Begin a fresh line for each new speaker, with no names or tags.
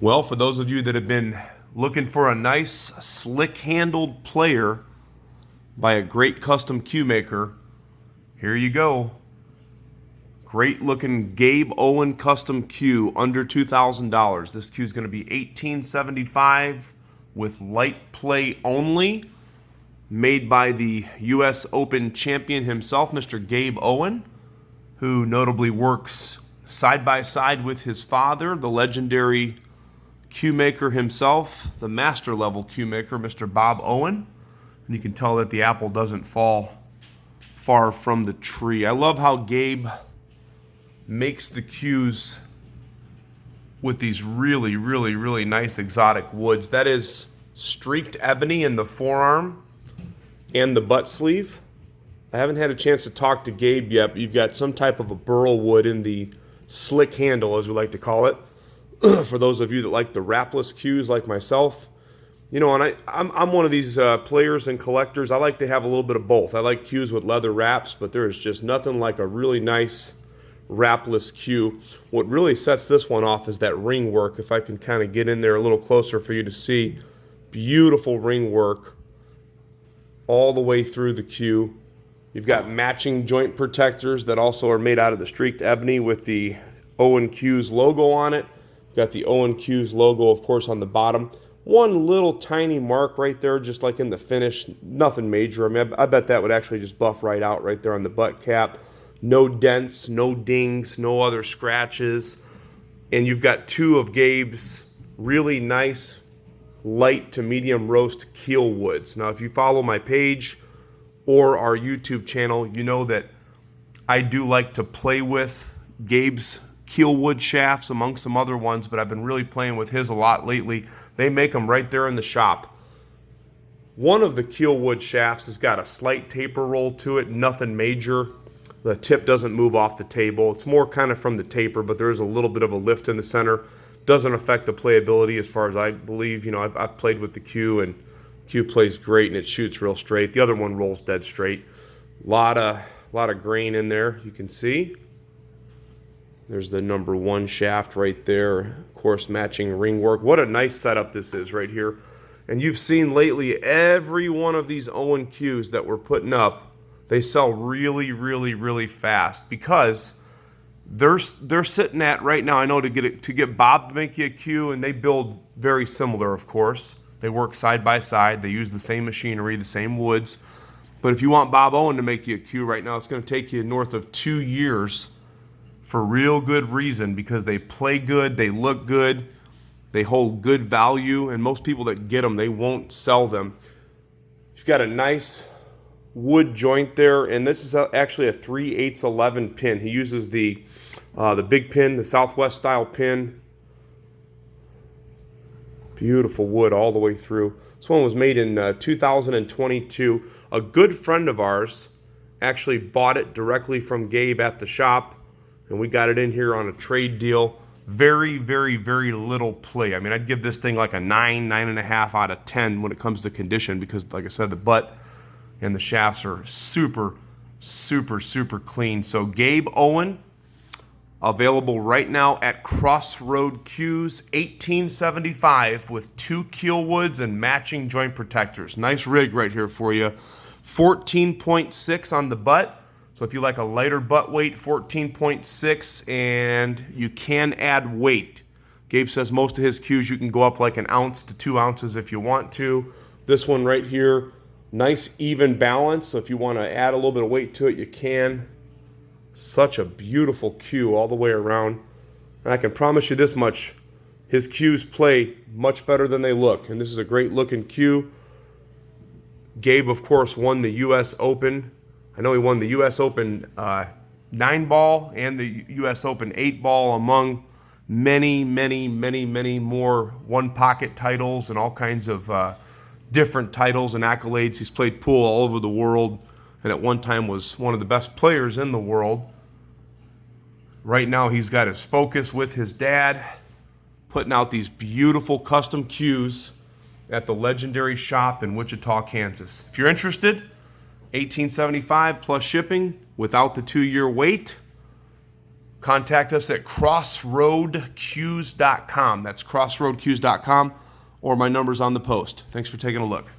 Well, for those of you that have been looking for a nice, slick-handled player by a great custom cue maker, here you go. Great-looking Gabe Owen custom cue, under $2,000. This cue is going to be 1875 with light play only, made by the U.S. Open champion himself, Mr. Gabe Owen, who notably works side by side with his father, the legendary cue maker himself, the master level cue maker, Mr. Bob Owen. And you can tell that the apple doesn't fall far from the tree. I love how Gabe makes the cues with these really nice exotic woods. That is streaked ebony in the forearm and the butt sleeve. I haven't had a chance to talk to Gabe yet, but you've got some type of a Burl wood in the slick handle, as we like to call it. For those of you that like the Wrapless cues like myself, you know, and I'm one of these players and collectors. I like to have a little bit of both. I like cues with leather wraps, but there is just nothing like a really nice Wrapless cue. What really sets this one off is that ring work. If I can kind of get in there a little closer for you to see, beautiful ring work all the way through the cue. You've got matching joint protectors that also are made out of the streaked ebony with the Owen Cues logo on it. Got the Owen Cues logo, of course, on the bottom. One little tiny mark right there, just like in the finish. Nothing major. I mean, I bet that would actually just buff right out right there on the butt cap. No dents, no dings, no other scratches. And you've got two of Gabe's really nice light to medium roast Kielwoods. Now, if you follow my page or our YouTube channel, you know that I do like to play with Gabe's Kielwood shafts among some other ones, but I've been really playing with his a lot lately. They make them right there in the shop. One of the Kielwood shafts has got a slight taper roll to it, nothing major. The tip doesn't move off the table. It's more kind of from the taper, but there is a little bit of a lift in the center. Doesn't affect the playability as far as I believe. You know, I've played with the cue, and cue plays great, and it shoots real straight. The other one rolls dead straight. Lot of grain in there, you can see. There's the number one shaft right there. Of course, matching ring work. What a nice setup this is right here. And you've seen lately every one of these Owen cues that we're putting up, they sell really fast because they're sitting at right now. I know to get Bob to make you a cue, and they build very similar, of course. They work side by side. They use the same machinery, the same woods. But if you want Bob Owen to make you a cue right now, it's going to take you north of 2 years for real good reason, because they play good, they look good, they hold good value, and most people that get them, they won't sell them. You've got a nice wood joint there, and this is actually a 3/8 pin. He uses the big pin, the Southwest style pin. Beautiful wood all the way through. This one was made in 2022. A good friend of ours actually bought it directly from Gabe at the shop, and we got it in here on a trade deal. Very little play. I mean, I'd give this thing like a 9.5 out of 10 when it comes to condition, because like I said, the butt and the shafts are super clean. So Gabe Owen, available right now at Crossroad Cues, 1875 with two Kielwoods and matching joint protectors. Nice rig right here for you. 14.6 on the butt. So if you like a lighter butt weight, 14.6, and you can add weight. Gabe says most of his cues you can go up like 1 ounce to 2 ounces if you want to. This one right here, nice even balance. So if you want to add a little bit of weight to it, you can. Such a beautiful cue all the way around. And I can promise you this much, his cues play much better than they look. And this is a great looking cue. Gabe, of course, won the U.S. Open. I know he won the U.S. Open 9-ball and the U.S. Open 8-ball, among many more one-pocket titles and all kinds of different titles and accolades. He's played pool all over the world, and at one time was one of the best players in the world. Right now he's got his focus with his dad, putting out these beautiful custom cues at the legendary shop in Wichita, Kansas. If you're interested, $18.75 plus shipping without the 2-year wait. contact us at crossroadcues.com. That's crossroadcues.com, or my number's on the post. Thanks for taking a look.